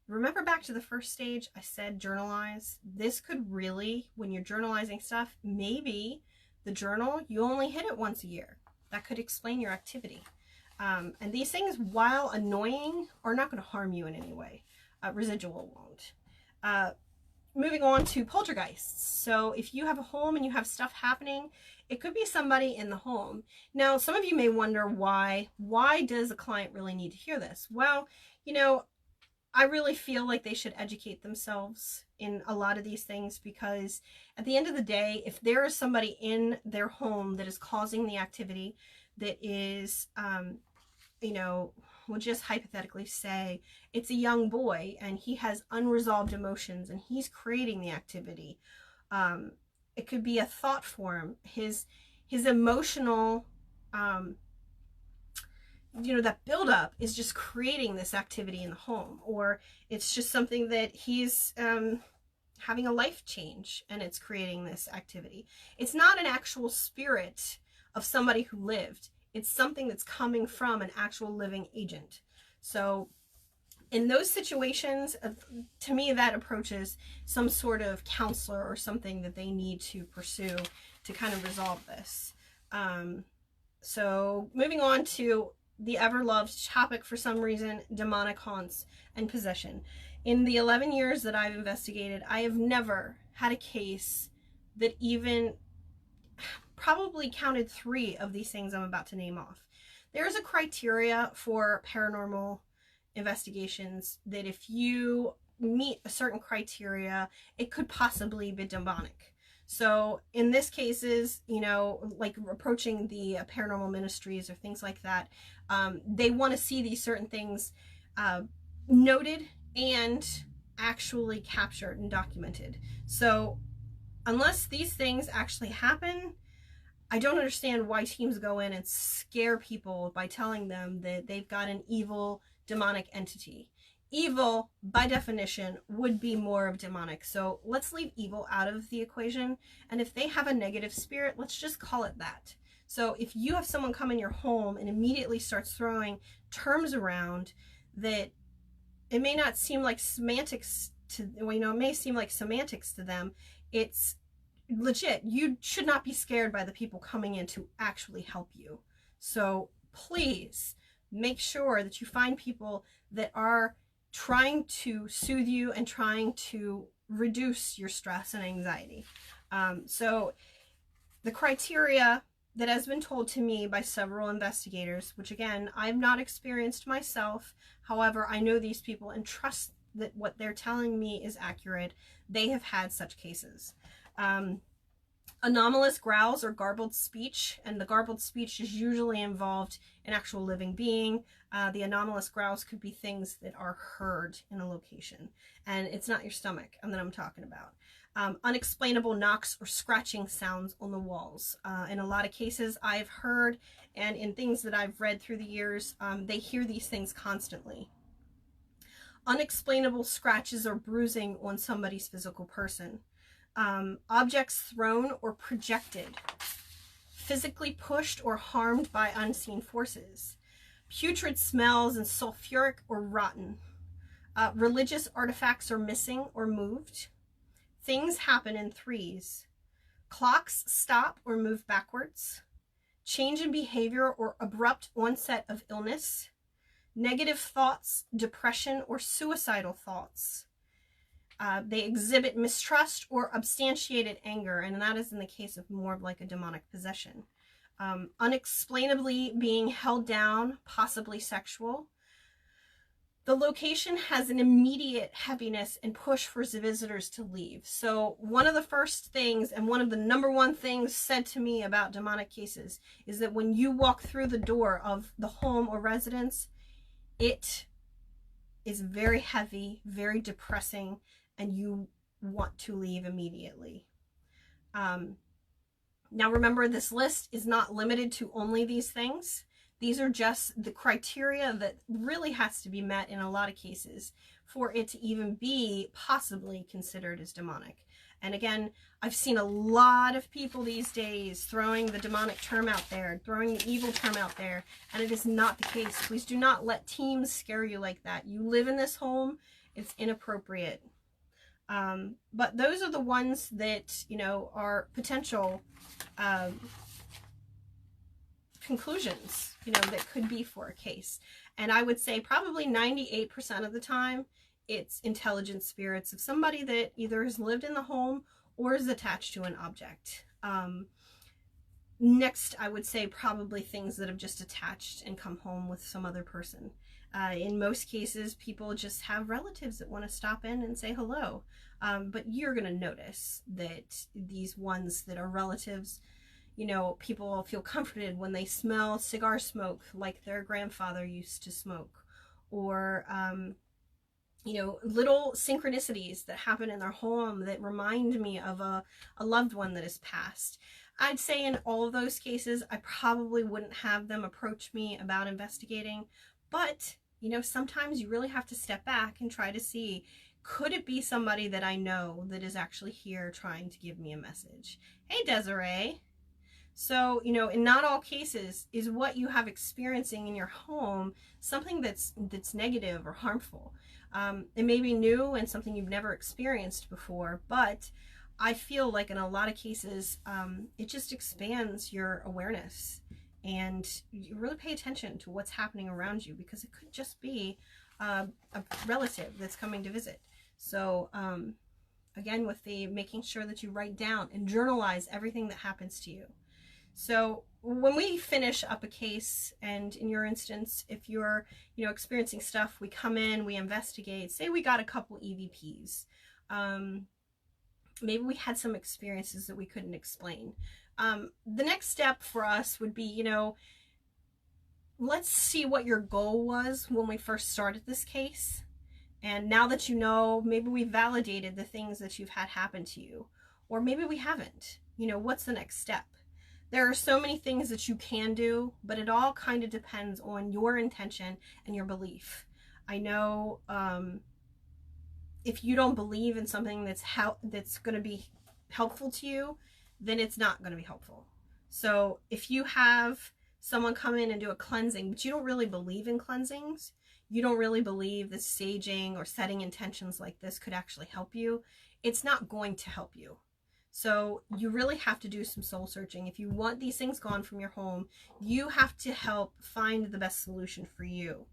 remember back to the 1st stage, I said journalize. This could really, when you're journalizing stuff, maybe the journal, you only hit it once a year. That could explain your activity. And these things, while annoying, are not going to harm you in any way. Residual won't. Moving on to poltergeists. So if you have a home and you have stuff happening, it could be somebody in the home. Now, some of you may wonder why. Why does a client really need to hear this? Well, you know, I really feel like they should educate themselves in a lot of these things, because at the end of the day, if there is somebody in their home that is causing the activity, that is, you know, we'll just hypothetically say it's a young boy and he has unresolved emotions and he's creating the activity. It could be a thought form. His emotional, you know, that buildup is just creating this activity in the home, or it's just something that he's having a life change and it's creating this activity. It's not an actual spirit of somebody who lived. It's something that's coming from an actual living agent. So in those situations, to me, that approaches some sort of counselor or something that they need to pursue to kind of resolve this. So moving on to the ever-loved topic for some reason, demonic haunts and possession. In the 11 years that I've investigated, I have never had a case that even probably counted 3 of these things I'm about to name off. There's a criteria for paranormal investigations that if you meet a certain criteria, it could possibly be demonic. So in this cases, you know, like approaching the paranormal ministries or things like that, they want to see these certain things noted and actually captured and documented. So unless these things actually happen, I don't understand why teams go in and scare people by telling them that they've got an evil demonic entity. Evil, by definition, would be more of demonic. So let's leave evil out of the equation. And if they have a negative spirit, let's just call it that. So if you have someone come in your home and immediately starts throwing terms around that it may not seem like semantics to, well, you know, it may seem like semantics to them, it's legit. You should not be scared by the people coming in to actually help you. So please make sure that you find people that are trying to soothe you and trying to reduce your stress and anxiety. So the criteria that has been told to me by several investigators, which again, I've not experienced myself. However, I know these people and trust that what they're telling me is accurate. They have had such cases. Anomalous growls or garbled speech, and the garbled speech is usually involved in actual living being. The anomalous growls could be things that are heard in a location, and it's not your stomach that I'm talking about. Unexplainable knocks or scratching sounds on the walls. In a lot of cases I've heard, and in things that I've read through the years, they hear these things constantly. Unexplainable scratches or bruising on somebody's physical person. Objects thrown or projected, physically pushed or harmed by unseen forces, putrid smells and sulfuric or rotten, religious artifacts are missing or moved, things happen in threes, clocks stop or move backwards, change in behavior or abrupt onset of illness, negative thoughts, depression or suicidal thoughts. They exhibit mistrust or substantiated anger, and that is in the case of more of like a demonic possession. Unexplainably being held down, possibly sexual. The location has an immediate heaviness and push for visitors to leave. So one of the first things, and one of the number one things said to me about demonic cases, is that when you walk through the door of the home or residence, it is very heavy, very depressing, and you want to leave immediately. Now remember, this list is not limited to only these things. These are just the criteria that really has to be met in a lot of cases for it to even be possibly considered as demonic. And again, I've seen a lot of people these days throwing the demonic term out there, throwing the evil term out there, and it is not the case. Please do not let teams scare you like that. You live in this home, it's inappropriate. But those are the ones that, you know, are potential conclusions, you know, that could be for a case. And I would say probably 98% of the time, it's intelligent spirits of somebody that either has lived in the home or is attached to an object. Next, I would say probably things that have just attached and come home with some other person. In most cases, people just have relatives that want to stop in and say hello. But you're going to notice that these ones that are relatives, you know, people feel comforted when they smell cigar smoke like their grandfather used to smoke. Or, you know, little synchronicities that happen in their home that remind me of a loved one that has passed. I'd say in all of those cases, I probably wouldn't have them approach me about investigating. But, you know, sometimes you really have to step back and try to see, could it be somebody that I know that is actually here trying to give me a message? Hey, Desiree. So, you know, in not all cases is what you have experiencing in your home something that's negative or harmful. It may be new and something you've never experienced before, but I feel like in a lot of cases, it just expands your awareness, and you really pay attention to what's happening around you, because it could just be a relative that's coming to visit. So again, with the making sure that you write down and journalize everything that happens to you. So when we finish up a case, and in your instance, if you're, you know, experiencing stuff, we come in, we investigate, say we got a couple EVPs. maybe we had some experiences that we couldn't explain. The next step for us would be, you know, let's see what your goal was when we first started this case. And now that you know, maybe we validated the things that you've had happen to you, or maybe we haven't. You know, what's the next step? There are so many things that you can do, but it all kind of depends on your intention and your belief. I know if you don't believe in something that's going to be helpful to you, then it's not going to be helpful. So if you have someone come in and do a cleansing, but you don't really believe in cleansings, you don't really believe that saging or setting intentions like this could actually help you, it's not going to help you. So you really have to do some soul searching. If you want these things gone from your home, you have to help find the best solution for you.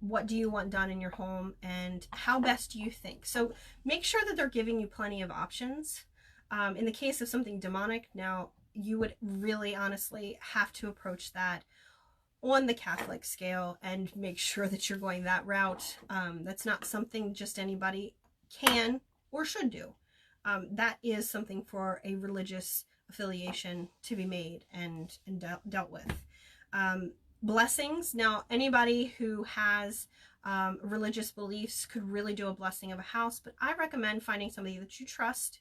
What do you want done in your home, and how best do you think? So make sure that they're giving you plenty of options. In the case of something demonic, now you would really honestly have to approach that on the Catholic scale and make sure that you're going that route. That's not something just anybody can or should do. That is something for a religious affiliation to be made and dealt with. Blessings. Now, anybody who has religious beliefs could really do a blessing of a house, but I recommend finding somebody that you trust.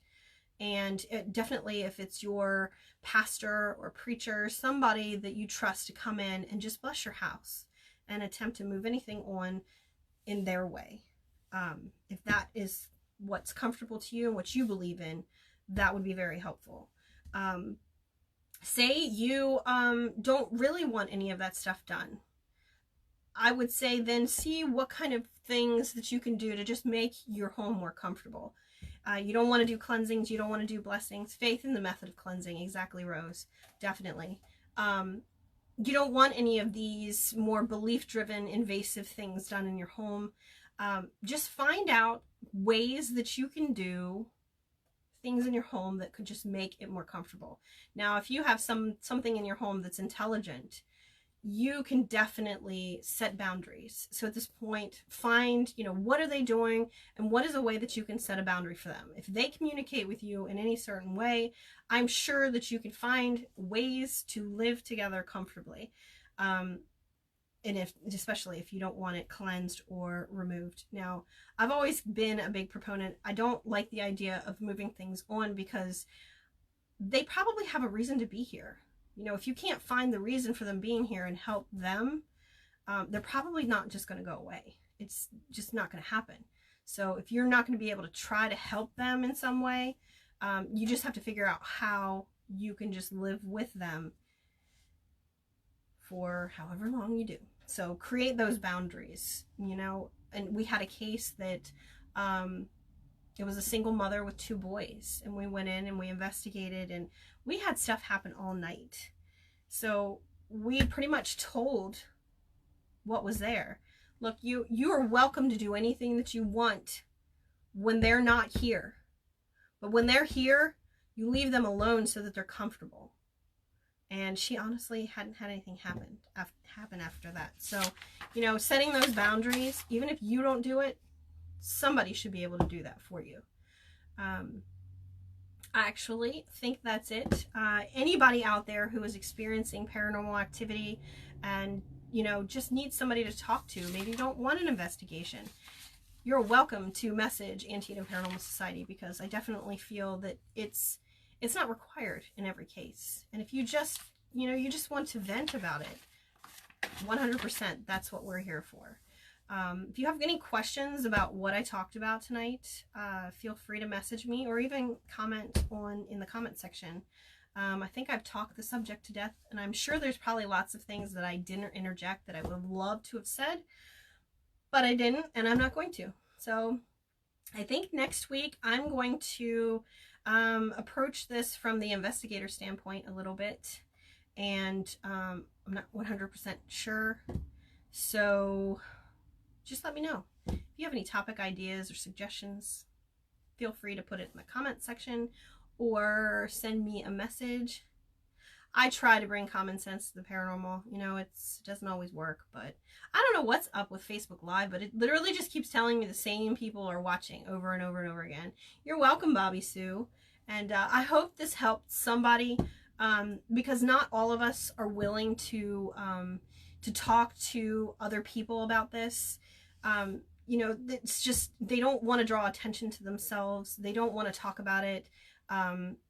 And definitely if it's your pastor or preacher, somebody that you trust to come in and just bless your house and attempt to move anything on in their way. If that is what's comfortable to you and what you believe in, that would be very helpful. Say you don't really want any of that stuff done. I would say then see what kind of things that you can do to just make your home more comfortable. You don't want to do cleansings. You don't want to do blessings. Faith in the method of cleansing. Exactly, Rose. Definitely. You don't want any of these more belief-driven, invasive things done in your home. Just find out ways that you can do things in your home that could just make it more comfortable. Now, if you have something in your home that's intelligent, you can definitely set boundaries. So at this point, find, you know, what are they doing and what is a way that you can set a boundary for them. If they communicate with you in any certain way, I'm sure that you can find ways to live together comfortably. And especially if you don't want it cleansed or removed. Now, I've always been a big proponent. I don't like the idea of moving things on because they probably have a reason to be here. You know, if you can't find the reason for them being here and help them, they're probably not just going to go away. It's just not going to happen. So if you're not going to be able to try to help them in some way, you just have to figure out how you can just live with them for however long you do. So create those boundaries, you know. And we had a case that it was a single mother with 2 boys, and we went in and we investigated, and we had stuff happen all night. So we pretty much told what was there. Look, you are welcome to do anything that you want when they're not here. But when they're here, you leave them alone so that they're comfortable. And she honestly hadn't had anything happen after that. So, you know, setting those boundaries, even if you don't do it, somebody should be able to do that for you. I actually think that's it. Anybody out there who is experiencing paranormal activity and, you know, just needs somebody to talk to, maybe you don't want an investigation, you're welcome to message Antietam Paranormal Society, because I definitely feel that it's not required in every case. And if you just, you know, you just want to vent about it, 100%, that's what we're here for. If you have any questions about what I talked about tonight, feel free to message me or even comment in the comment section. I think I've talked the subject to death, and I'm sure there's probably lots of things that I didn't interject that I would have loved to have said, but I didn't, and I'm not going to. So I think next week I'm going to approach this from the investigator standpoint a little bit, and I'm not 100% sure. So just let me know. If you have any topic ideas or suggestions, feel free to put it in the comment section or send me a message. I try to bring common sense to the paranormal. You know, it doesn't always work, but I don't know what's up with Facebook Live, but it literally just keeps telling me the same people are watching over and over and over again. You're welcome, Bobby Sue. And I hope this helped somebody, because not all of us are willing to talk to other people about this. You know, it's just, they don't want to draw attention to themselves. They don't want to talk about it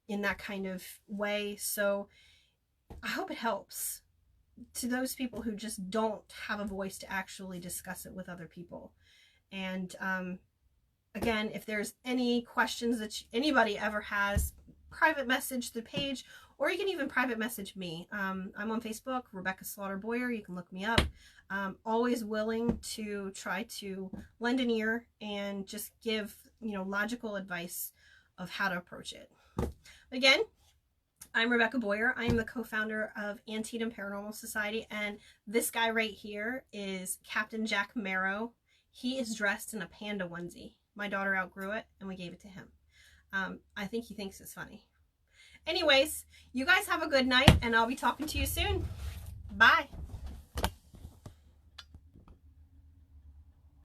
in that kind of way. So I hope it helps to those people who just don't have a voice to actually discuss it with other people. And again, if there's any questions that anybody ever has, private message the page, or you can even private message me. I'm on Facebook, Rebecca Slaughter Boyer. You can look me up. Always willing to try to lend an ear and just give, you know, logical advice of how to approach it. Again, I'm Rebecca Boyer. I am the co-founder of Antietam Paranormal Society, and this guy right here is Captain Jack Marrow. He is dressed in a panda onesie. My daughter outgrew it, and we gave it to him. I think he thinks it's funny. Anyways, you guys have a good night, and I'll be talking to you soon. Bye.